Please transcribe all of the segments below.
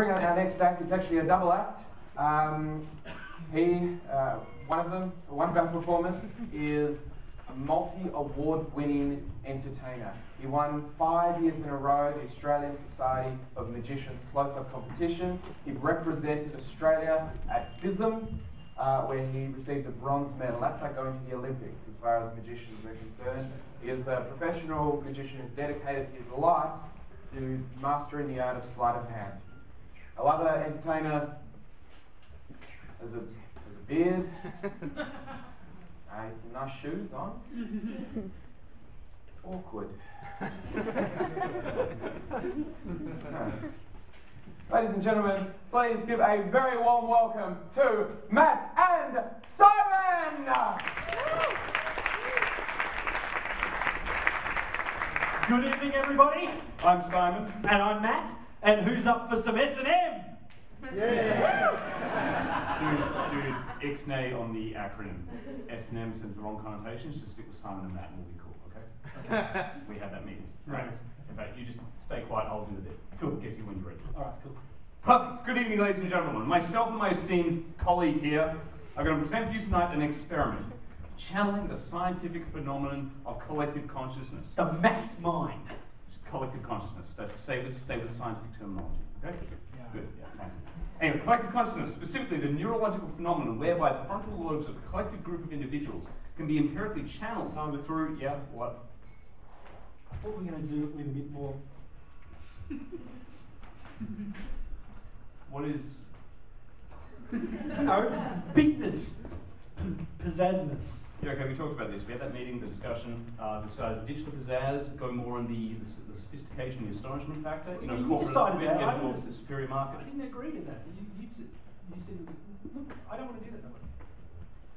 bring out our next act. It's actually a double act. One of our performers is a multi-award-winning entertainer. He won 5 years in a row the Australian Society of Magicians close-up competition. He represented Australia at FISM, where he received a bronze medal. That's like going to the Olympics as far as magicians are concerned. He is a professional magician who's dedicated his life to mastering the art of sleight of hand. Our other entertainer has a beard, has some nice shoes on. Awkward. No. Ladies and gentlemen, please give a very warm welcome to Matt and Simon! Good evening, everybody. I'm Simon. And I'm Matt. And who's up for some S&M? Yeah! Dude, ixnay on the acronym. S&M sends the wrong connotations. Just stick with Simon and Matt and we'll be cool, okay? We had that meeting. Right. In fact, you just stay quiet, I'll do the bit. Cool. Get you when you're ready. All right, cool. Perfect. Good evening, ladies and gentlemen. Myself and my esteemed colleague here are going to present for you tonight an experiment, channeling the scientific phenomenon of collective consciousness. The mass mind. Collective consciousness. Stay with scientific terminology. Okay? Yeah. Good. Yeah, thank you. Anyway, collective consciousness, specifically the neurological phenomenon whereby the frontal lobes of a collective group of individuals can be empirically channeled through, yeah, what? I thought we were going to do it with a bit more. What is? No, bigness, pizzazness. Yeah, okay, we talked about this. We had that meeting, the discussion, decided to ditch the pizzazz, go more on the sophistication, the astonishment factor. You know, you decided that. I didn't, the superior market. I didn't agree to that. You said, look, I don't want to do that way.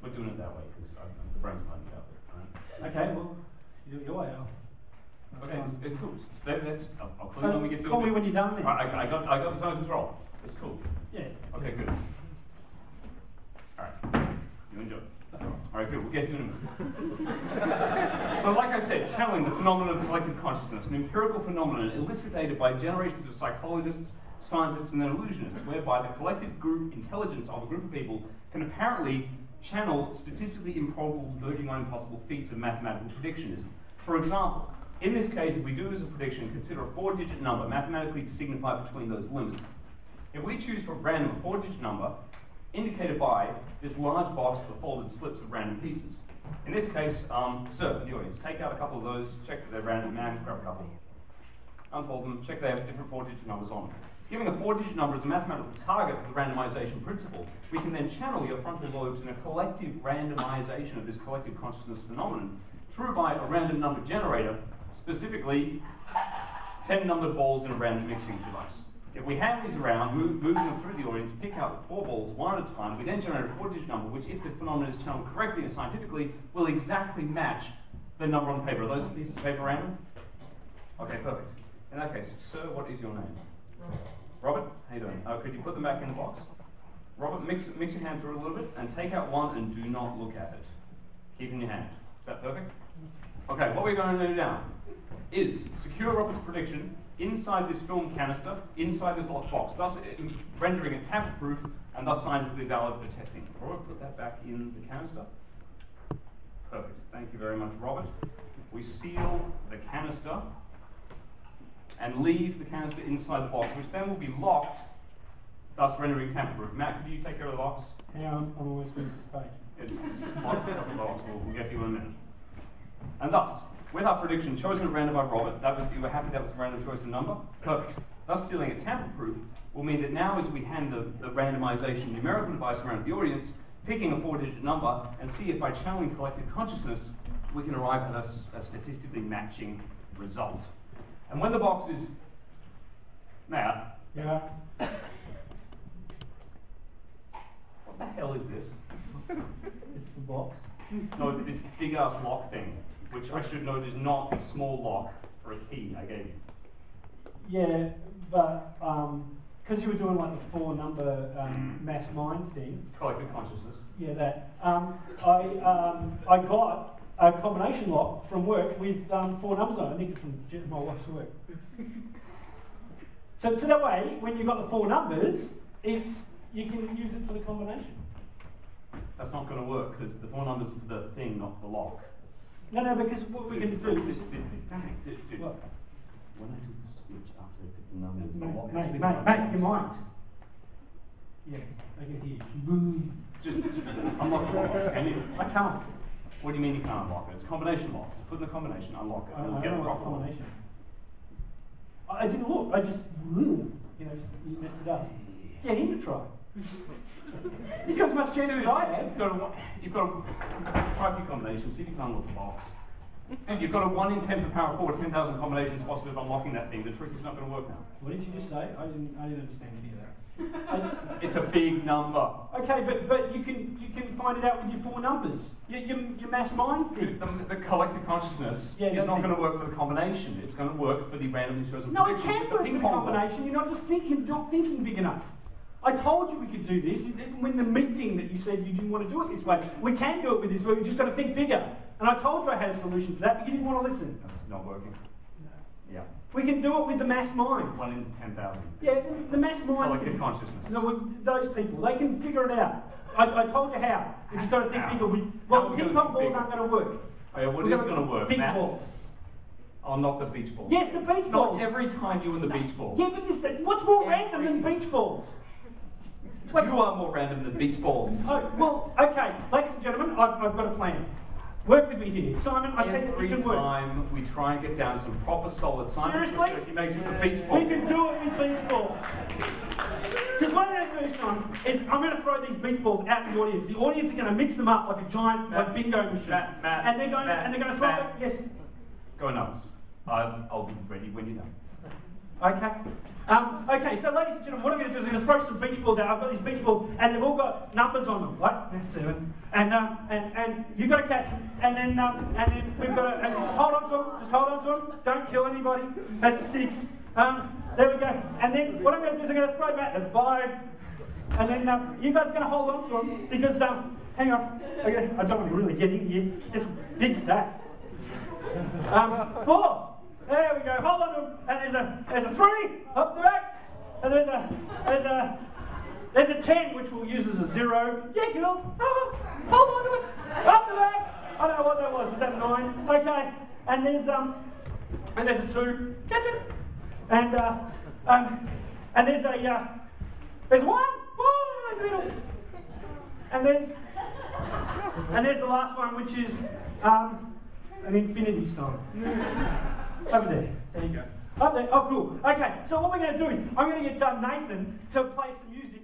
We're doing it that way because the brain's playing out there. Right? Okay, well, your way out. Okay, it's cool. Stay there. I'll call you when we get to it. Call me when you're done then. I got this under control. It's cool. Yeah. Okay, good. Alright. You enjoy. Alright, good. We'll get to you in a minute. So, like I said, channeling the phenomenon of collective consciousness, an empirical phenomenon elucidated by generations of psychologists, scientists, and then illusionists, whereby the collective group intelligence of a group of people can apparently channel statistically improbable, verging on impossible feats of mathematical predictionism. For example, in this case, if we do as a prediction, consider a 4-digit number mathematically to signify between those limits. If we choose for random a 4-digit number, indicated by this large box of folded slips of random pieces. In this case, sir, in the audience, take out a couple of those, check that they're random, man, grab a couple. Unfold them, check they have different 4-digit numbers on them. Giving a 4-digit number as a mathematical target for the randomization principle, we can then channel your frontal lobes in a collective randomization of this collective consciousness phenomenon through by a random number generator, specifically 10 numbered balls in a random mixing device. If we hand these around, moving them through the audience, pick out 4 balls one at a time, we then generate a 4-digit number, which, if the phenomenon is channeled correctly and scientifically, will exactly match the number on the paper. Are those pieces of paper random? Okay, perfect. In that case, sir, what is your name? Robert? How you doing? Could you put them back in the box? Robert, mix your hand through it a little bit, and take out one and do not look at it. Keep in your hand. Is that perfect? Okay, what we're going to do now is secure Robert's prediction inside this film canister, inside this locked box, thus rendering it tamper-proof and thus scientifically valid for testing. Robert, put that back in the canister. Perfect. Thank you very much, Robert. We seal the canister and leave the canister inside the box, which then will be locked, thus rendering tamper-proof. Matt, could you take care of the box? Hang on, I'm always finished this page. It's locked up in the box. We'll get to you in a minute. And thus, with our prediction chosen at random by Robert, you were happy that was a random choice of number? Perfect. Thus, sealing it tamper-proof will mean that now as we hand the randomization numerical device around the audience, picking a 4-digit number and see if by channeling collective consciousness, we can arrive at a statistically matching result. And when the box is... Matt? Yeah? What the hell is this? It's the box. No, this big-ass lock thing, which I should note is not a small lock for a key I gave you. Yeah, but because you were doing like the 4-number mass mind thing. Collective consciousness. Yeah, that. I got a combination lock from work with 4 numbers on it. I nicked it from my wife's work. So that way, when you've got the 4 numbers, you can use it for the combination. That's not going to work because the 4 numbers are for the thing, not the lock. No, because what we're going to do is... What? When I do the switch after I put the numbers, the lock Mate, you might. Yeah, I can hear you. Just unlock the locks, can you? I can't. What do you mean you can't unlock it? It's a combination lock. Just put in a combination, unlock it, and it'll get a proper combination. I didn't look, I just, just messed it up. Get him to try. He's got as much chance as I have. You've got to try a few combinations, see if you can unlock the box. Dude, you've got a 1 in 10 to the power of 4, 10,000 combinations possible of unlocking that thing. The trick is not going to work now. What did you just say? I didn't understand any of that. It's a big number. Okay, but you can find it out with your 4 numbers. Your mass mind thing. The collective consciousness is not going to work for the combination. It's going to work for the randomly chosen. No, it can work for the combination. You're not thinking big enough. I told you we could do this. When the meeting that you said you didn't want to do it this way, we can do it with this way. We've just got to think bigger. And I told you I had a solution for that, but you didn't want to listen. That's not working. No. Yeah. We can do it with the mass mind. 1 in 10,000. Yeah, the mass mind. Collective consciousness. No, those people, they can figure it out. I told you how. We just got to think bigger. Well, ping pong balls aren't going to work. Oh, yeah, what is going to work? Big balls. Oh, not the beach balls. Yes, the beach balls. Not every time you win the beach balls. Yeah, but what's more random than beach balls? You are more random than beach balls. Oh, well, okay, ladies and gentlemen, I've got a plan. Work with me here. Simon, I tell you, it can work. Every time we try and get down some proper solid science, seriously? He makes it with the beach balls. We can do it with beach balls. Because what I'm going to do, Simon, is I'm going to throw these beach balls out in the audience. The audience are going to mix them up like a giant bingo machine. And they're going to throw it. Yes. Go nuts. I'll be ready when you're done. Okay. Okay, so ladies and gentlemen, what I'm going to do is I'm going to throw some beach balls out. I've got these beach balls, and they've all got numbers on them, right? There's 7. And you've got to catch them, and then we've got to, and just hold on to them, don't kill anybody. That's a 6. There we go. And then what I'm going to do is I'm going to throw them out. There's 5. And then you guys are going to hold on to them, because, hang on, okay, I don't want to really get in here. It's a big sack. 4. There we go. Hold on to them. And there's a 3 up the back. And there's a 10, which we'll use as a 0. Yeah, girls. Oh, hold on to it. Up the back. I don't know what that was. Was that a 9? Okay. And there's a 2. Catch it. And there's a there's 1. Oh, in the middle. And there's the last one, which is an infinity sign. Over there. There you go. Up there. Oh, cool. Okay, so what we're going to do is I'm going to get Nathan to play some music.